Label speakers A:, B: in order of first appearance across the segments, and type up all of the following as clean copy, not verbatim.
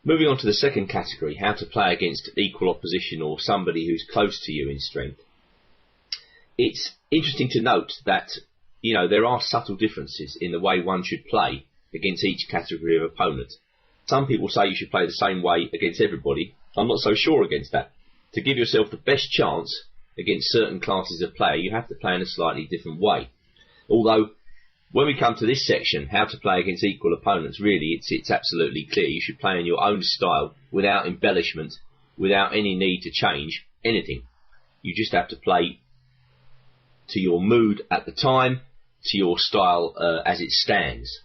A: Moving on to the second category, how to play against equal opposition or somebody who's close to you in strength. It's interesting to note that, you know, there are subtle differences in the way one should play against each category of opponent. Some people say you should play the same way against everybody. I'm not so sure against that. To give yourself the best chance against certain classes of player, you have to play in a slightly different way. Although, when we come to this section, how to play against equal opponents, really it's absolutely clear. You should play in your own style, without embellishment, without any need to change anything. You just have to play to your mood at the time, to your style as it stands.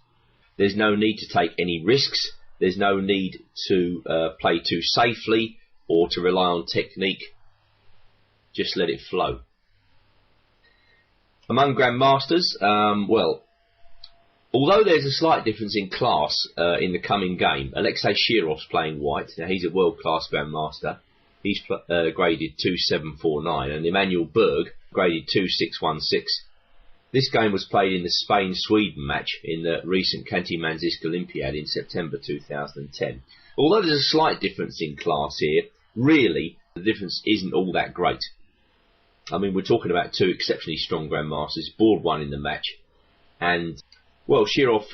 A: There's no need to take any risks. There's no need to play too safely or to rely on technique. Just let it flow. Among Grandmasters, well, although there's a slight difference in class in the coming game, Alexei Shirov's playing white. Now, he's a world-class Grandmaster. He's graded 2749, and Emanuel Berg graded 2616. This game was played in the Spain-Sweden match in the recent Khanty-Mansisk Olympiad in September 2010. Although there's a slight difference in class here, really the difference isn't all that great. I mean, we're talking about two exceptionally strong Grandmasters, board one in the match, and, well, Shirov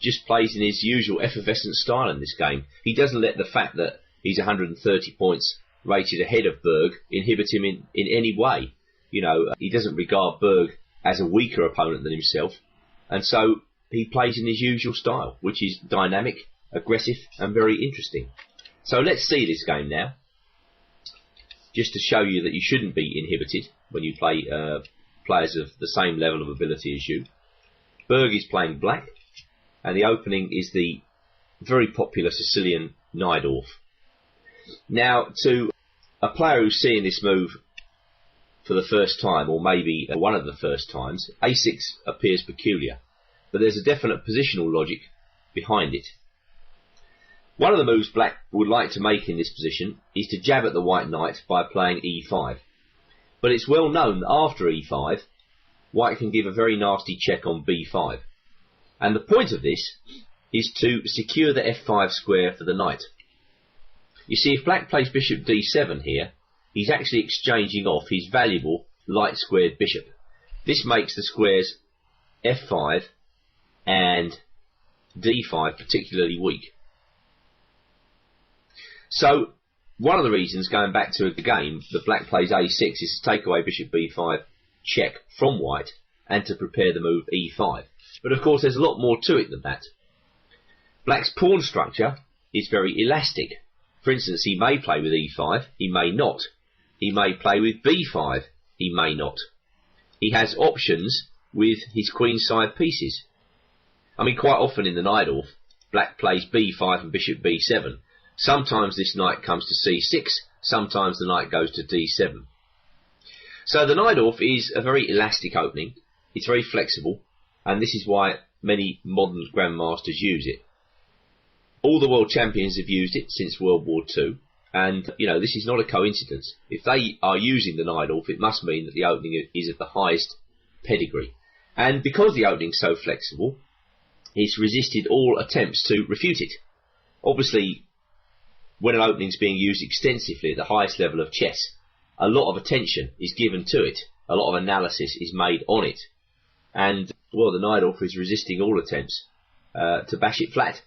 A: just plays in his usual effervescent style in this game. He doesn't let the fact that he's 130 points rated ahead of Berg inhibit him in any way. You know, he doesn't regard Berg as a weaker opponent than himself, and so he plays in his usual style, which is dynamic, aggressive and very interesting. So let's see this game now, just to show you that you shouldn't be inhibited when you play players of the same level of ability as you. Berg is playing black, and the opening is the very popular Sicilian Najdorf. Now, to a player who's seeing this move for the first time, or maybe one of the first times, a6 appears peculiar, but there's a definite positional logic behind it. One of the moves black would like to make in this position is to jab at the white knight by playing e5. But it's well known that after e5, white can give a very nasty check on b5. And the point of this is to secure the f5 square for the knight. You see, if black plays bishop d7 here, he's actually exchanging off his valuable light squared bishop. This makes the squares f5 and d5 particularly weak. So, one of the reasons, going back to the game, that black plays a6 is to take away bishop b5 check from white and to prepare the move e5. But of course there's a lot more to it than that. Black's pawn structure is very elastic. For instance, he may play with e5, he may not. He may play with b5, he may not. He has options with his queenside pieces. I mean, quite often in the Najdorf, black plays b5 and bishop b7. Sometimes this knight comes to c6, sometimes the knight goes to d7. So the Najdorf is a very elastic opening, it's very flexible, and this is why many modern grandmasters use it. All the world champions have used it since World War II, and, you know, this is not a coincidence. If they are using the Najdorf, it must mean that the opening is of the highest pedigree. And because the opening is so flexible, it's resisted all attempts to refute it. Obviously, when an opening is being used extensively at the highest level of chess, a lot of attention is given to it, a lot of analysis is made on it, and, well, the Najdorf is resisting all attempts to bash it flat,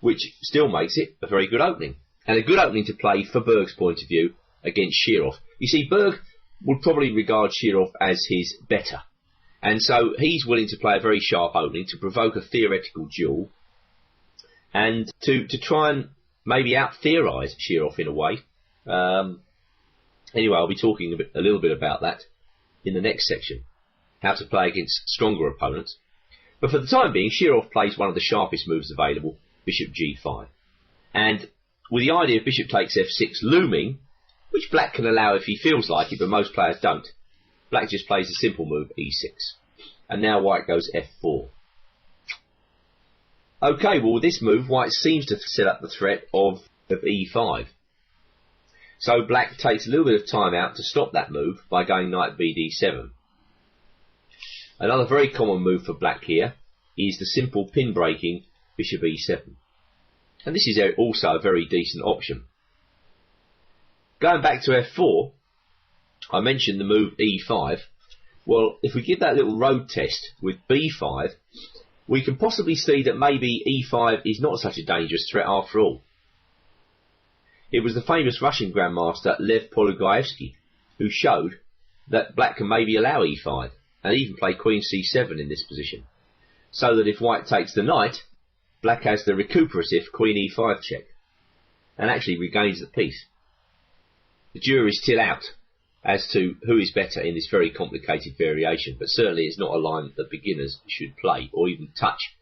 A: which still makes it a very good opening, and a good opening to play for Berg's point of view against Shirov. You see, Berg would probably regard Shirov as his better, and so he's willing to play a very sharp opening to provoke a theoretical duel, and to try and maybe out-theorise Shirov in a way. Anyway, I'll be talking a little bit about that in the next section, how to play against stronger opponents. But for the time being, Shirov plays one of the sharpest moves available, bishop g5. And with the idea of bishop takes f6 looming, which black can allow if he feels like it, but most players don't, black just plays a simple move, e6. And now white goes f4. Okay, well, with this move, white seems to set up the threat of e5. So black takes a little bit of time out to stop that move by going knight bd7. Another very common move for black here is the simple pin breaking bishop e7. And this is also a very decent option. Going back to f4, I mentioned the move e5. Well, if we give that little road test with b5, we can possibly see that maybe e5 is not such a dangerous threat after all. It was the famous Russian grandmaster Lev Polygaevsky who showed that black can maybe allow e5 and even play queen c7 in this position, so that if white takes the knight, black has the recuperative queen e5 check and actually regains the piece. The jury's still out as to who is better in this very complicated variation, but certainly it's not a line that beginners should play or even touch,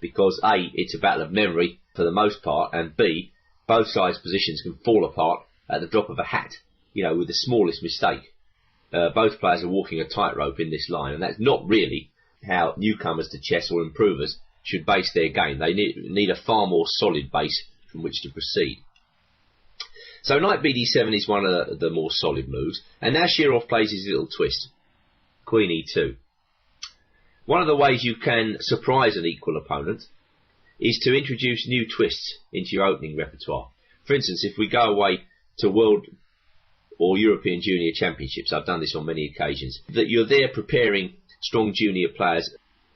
A: because A, it's a battle of memory for the most part, and B, both sides' positions can fall apart at the drop of a hat, with the smallest mistake. Both players are walking a tightrope in this line, and that's not really how newcomers to chess or improvers should base their game. They need a far more solid base from which to proceed. So knight bd7 is one of the more solid moves, and now Shirov plays his little twist, queen e2. One of the ways you can surprise an equal opponent is to introduce new twists into your opening repertoire. For instance, if we go away to World or European Junior Championships, I've done this on many occasions, that you're there preparing strong junior players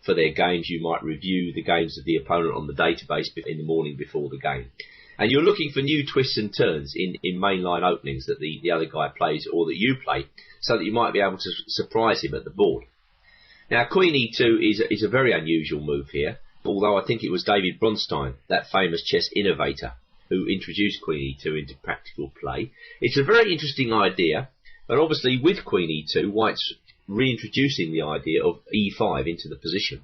A: for their games. You might review the games of the opponent on the database in the morning before the game. And you're looking for new twists and turns in mainline openings that the other guy plays or that you play, so that you might be able to surprise him at the board. Now, queen e2 is a very unusual move here, although I think it was David Bronstein, that famous chess innovator, who introduced queen e2 into practical play. It's a very interesting idea, but obviously with queen e2, white's reintroducing the idea of e5 into the position.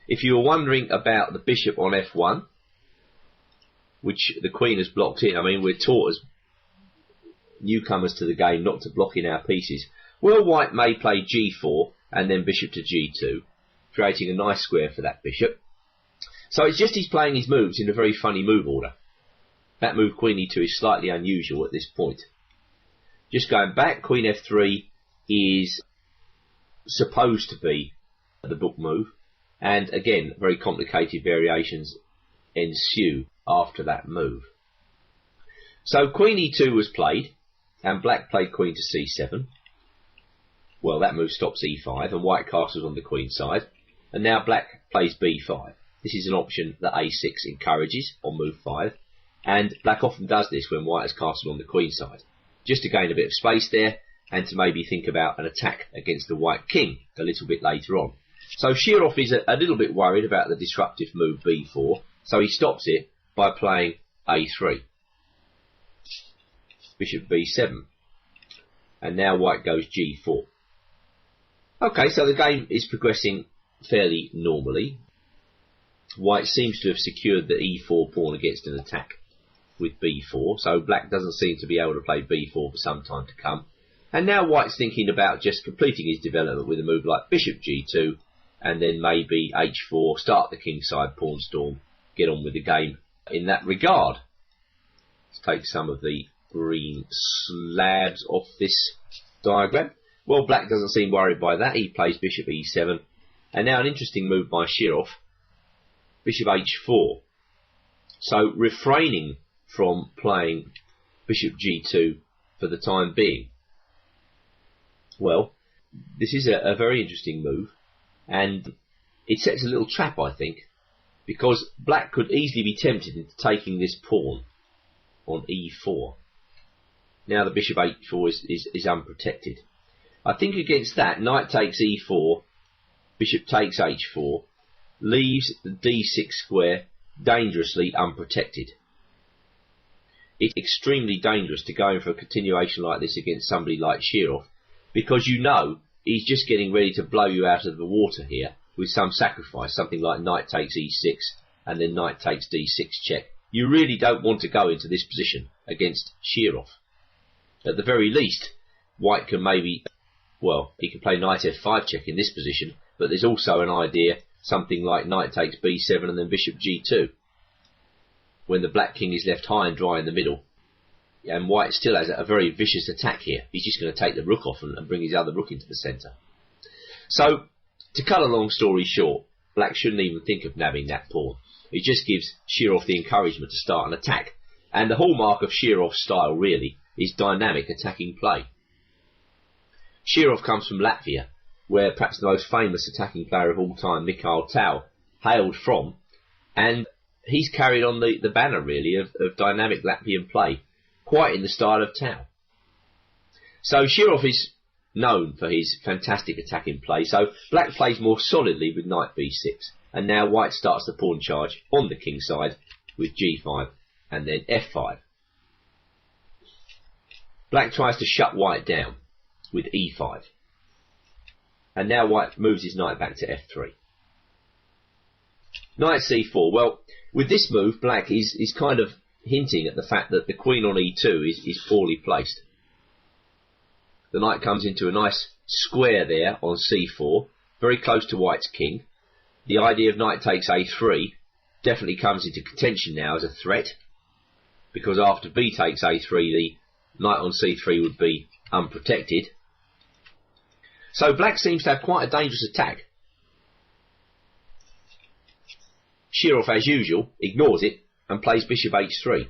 A: If you were wondering about the bishop on f1, which the queen has blocked in, I mean, we're taught as newcomers to the game not to block in our pieces. Well, white may play g4 and then bishop to g2, creating a nice square for that bishop. So it's just he's playing his moves in a very funny move order. That move queen e2 is slightly unusual at this point. Just going back, queen f3 is supposed to be the book move, and again, very complicated variations ensue after that move. So queen e2 was played, and black played queen to c7. Well, that move stops e5, and white castles on the queen side, and now black plays b5. This is an option that a6 encourages on move 5, and black often does this when white has castled on the queen side, just to gain a bit of space there, and to maybe think about an attack against the white king a little bit later on. So Shirov is a little bit worried about the disruptive move b4, so he stops it by playing a3. Bishop b7. And now white goes g4. Okay, so the game is progressing fairly normally. White seems to have secured the e4 pawn against an attack with b4, so black doesn't seem to be able to play b4 for some time to come. And now white's thinking about just completing his development with a move like bishop g2, and then maybe h4, start the kingside pawn storm, get on with the game in that regard. Let's take some of the green slabs off this diagram. Well, black doesn't seem worried by that. He plays bishop e7. And now an interesting move by Shirov, bishop h4. So refraining from playing bishop g2 for the time being. Well, this is a very interesting move, and it sets a little trap, I think, because black could easily be tempted into taking this pawn on e4. Now the bishop h4 is unprotected. I think against that, knight takes e4, bishop takes h4, leaves the d6 square dangerously unprotected. It's extremely dangerous to go in for a continuation like this against somebody like Shirov, because you know he's just getting ready to blow you out of the water here with some sacrifice, something like knight takes e6 and then knight takes d6 check. You really don't want to go into this position against Shirov. At the very least, white can maybe, well, he can play knight f5 check in this position, but there's also an idea, something like knight takes b7 and then bishop g2, when the black king is left high and dry in the middle. And white still has a very vicious attack here. He's just going to take the rook off and bring his other rook into the centre. So, to cut a long story short, black shouldn't even think of nabbing that pawn. It just gives Shirov the encouragement to start an attack. And the hallmark of Shirov's style, really, is dynamic attacking play. Shirov comes from Latvia, where perhaps the most famous attacking player of all time, Mikhail Tal, hailed from, and he's carried on the banner, really, of dynamic Latvian play, quite in the style of Tal. So Shirov is known for his fantastic attacking play, so black plays more solidly with knight b6, and now white starts the pawn charge on the king side with g5 and then f5. Black tries to shut white down with e5, and now white moves his knight back to f3. Knight c4. Well, with this move, black is kind of hinting at the fact that the queen on e2 is poorly placed. The knight comes into a nice square there on c4, very close to white's king. The idea of knight takes a3 definitely comes into contention now as a threat, because after b takes a3, the knight on c3 would be unprotected. So black seems to have quite a dangerous attack. Shirov, as usual, ignores it and plays bishop h3.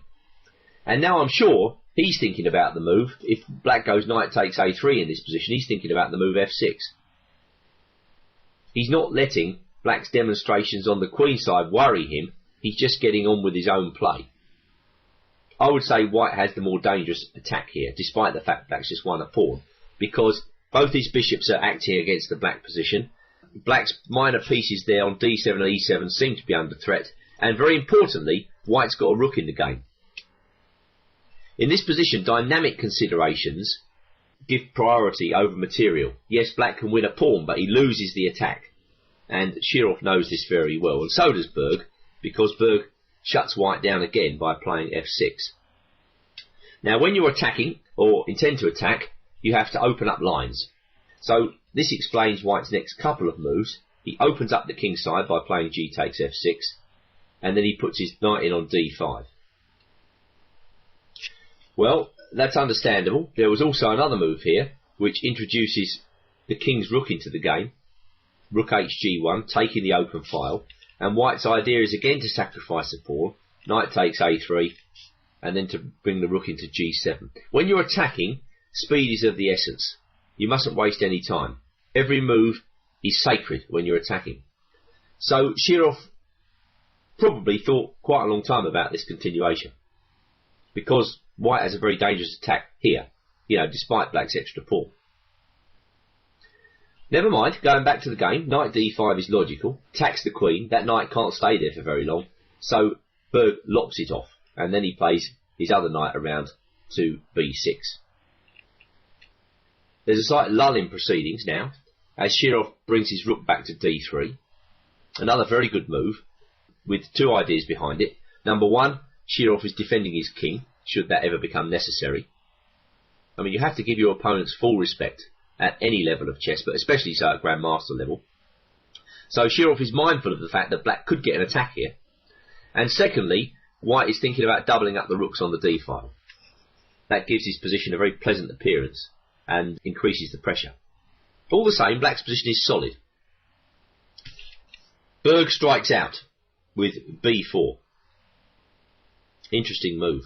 A: And now I'm sure he's thinking about the move. If black goes knight takes a3 in this position, he's thinking about the move f6. He's not letting black's demonstrations on the queen side worry him. He's just getting on with his own play. I would say white has the more dangerous attack here, despite the fact black's just won a pawn, because both his bishops are acting against the black position. Black's minor pieces there on d7 and e7 seem to be under threat, and very importantly, white's got a rook in the game. In this position, dynamic considerations give priority over material. Yes, black can win a pawn, but he loses the attack, and Shirov knows this very well, and so does Berg, because Berg shuts white down again by playing f6. Now, when you're attacking, or intend to attack, you have to open up lines. So this explains white's next couple of moves. He opens up the king side by playing g takes f6, and then he puts his knight in on d5. Well, that's understandable. There was also another move here, which introduces the king's rook into the game. Rook hg1, taking the open file, and white's idea is again to sacrifice a pawn. Knight takes a3, and then to bring the rook into g7. When you're attacking, speed is of the essence. You mustn't waste any time. Every move is sacred when you're attacking. So Shirov probably thought quite a long time about this continuation, because white has a very dangerous attack here, despite black's extra pawn. Never mind, going back to the game, knight d5 is logical, attacks the queen, that knight can't stay there for very long, so Berg lops it off, and then he plays his other knight around to b6. There's a slight lull in proceedings now, as Shirov brings his rook back to d3. Another very good move, with two ideas behind it. Number one, Shirov is defending his king, should that ever become necessary. I mean, you have to give your opponents full respect at any level of chess, but especially so at Grandmaster level. So Shirov is mindful of the fact that black could get an attack here. And secondly, white is thinking about doubling up the rooks on the d file. That gives his position a very pleasant appearance and increases the pressure. All the same, black's position is solid. Berg strikes out with b4. Interesting move.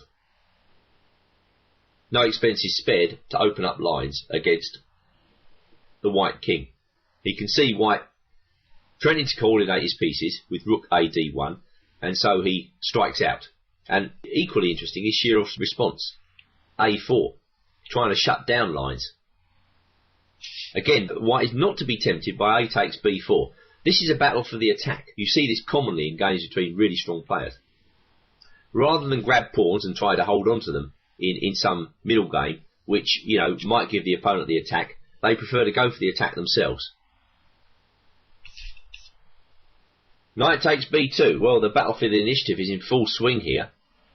A: No expense is spared to open up lines against the white king. He can see white trying to coordinate his pieces with rook ad1, and so he strikes out. And equally interesting is Shirov's response. a4, trying to shut down lines. Again, white is not to be tempted by a takes b4. This is a battle for the attack. You see this commonly in games between really strong players. Rather than grab pawns and try to hold on to them in some middle game, which, might give the opponent the attack, they prefer to go for the attack themselves. Knight takes b2. Well, the battle for the initiative is in full swing here.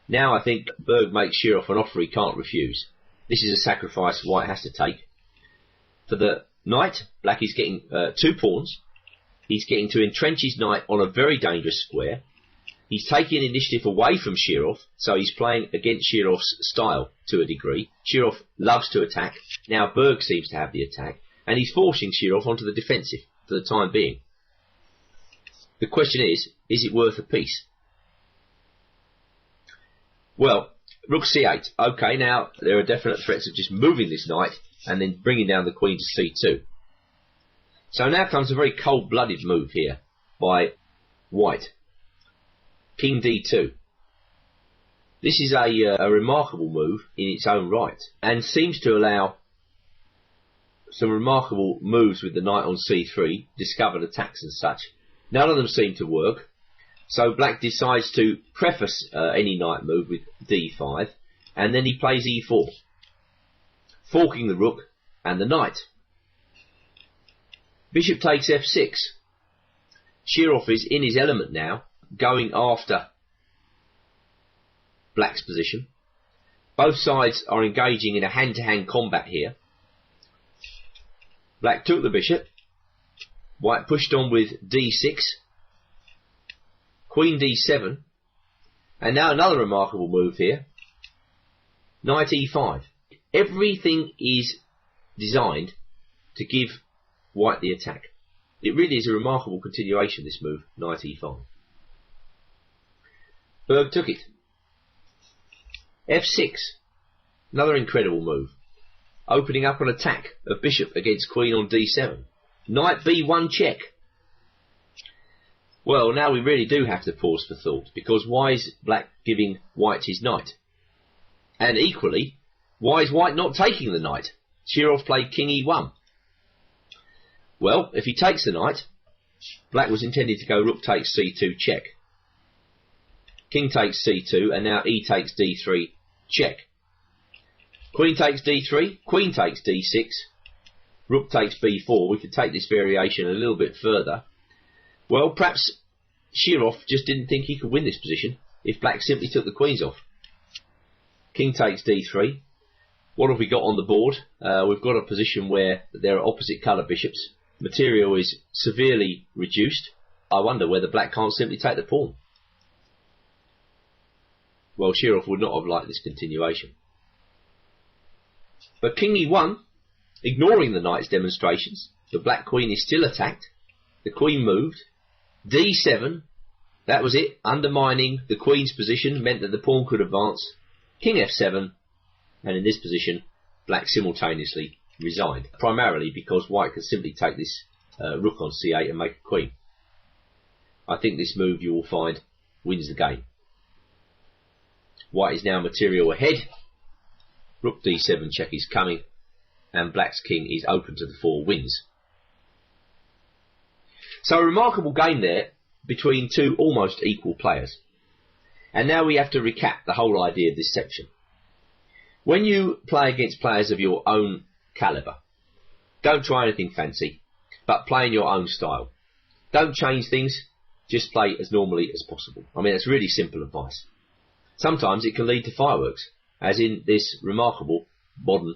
A: Now I think Berg makes Shirov an offer he can't refuse. This is a sacrifice white has to take. For the knight, black is getting 2 pawns. He's getting to entrench his knight on a very dangerous square. He's taking initiative away from Shirov, so he's playing against Shirov's style to a degree. Shirov loves to attack. Now Berg seems to have the attack, and he's forcing Shirov onto the defensive for the time being. The question is it worth a piece? Well, rook c8. Okay, now there are definite threats of just moving this knight and then bringing down the queen to c2. So now comes a very cold-blooded move here by white. King d2. This is a remarkable move in its own right, and seems to allow some remarkable moves with the knight on c3, discovered attacks and such. None of them seem to work, so black decides to preface any knight move with d5, and then he plays e4, forking the rook and the knight. Bishop takes f6. Shirov is in his element now, going after black's position. Both sides are engaging in a hand-to-hand combat here. Black took the bishop. White pushed on with d6. Queen d7. And now another remarkable move here. Knight e5. Everything is designed to give white the attack. It really is a remarkable continuation, this move, knight e5. Berg took it. f6. Another incredible move. Opening up an attack of bishop against queen on d7. Knight b1 check. Well, now we really do have to pause for thought, because why is black giving white his knight? And equally, why is white not taking the knight? Shirov played king e1. Well, if he takes the knight, black was intended to go rook takes c2 check. King takes c2, and now e takes d3 check. Queen takes d3, queen takes d6, rook takes b4. We could take this variation a little bit further. Well, perhaps Shirov just didn't think he could win this position if black simply took the queens off. King takes d3. What have we got on the board? We've got a position where there are opposite colour bishops. Material is severely reduced. I wonder whether black can't simply take the pawn. Well, Shirov would not have liked this continuation. But king e1, ignoring the knight's demonstrations, the black queen is still attacked. The queen moved. d7, that was it. Undermining the queen's position meant that the pawn could advance. King f7, and in this position, black simultaneously resigned. Primarily because white could simply take this rook on c8 and make a queen. I think this move, you will find, wins the game. White is now material ahead. Rook d7 check is coming, and black's king is open to the four wins. So a remarkable game there between two almost equal players. And now we have to recap the whole idea of this section. When you play against players of your own calibre, don't try anything fancy, but play in your own style. Don't change things, just play as normally as possible. I mean, that's really simple advice. Sometimes it can lead to fireworks, as in this remarkable modern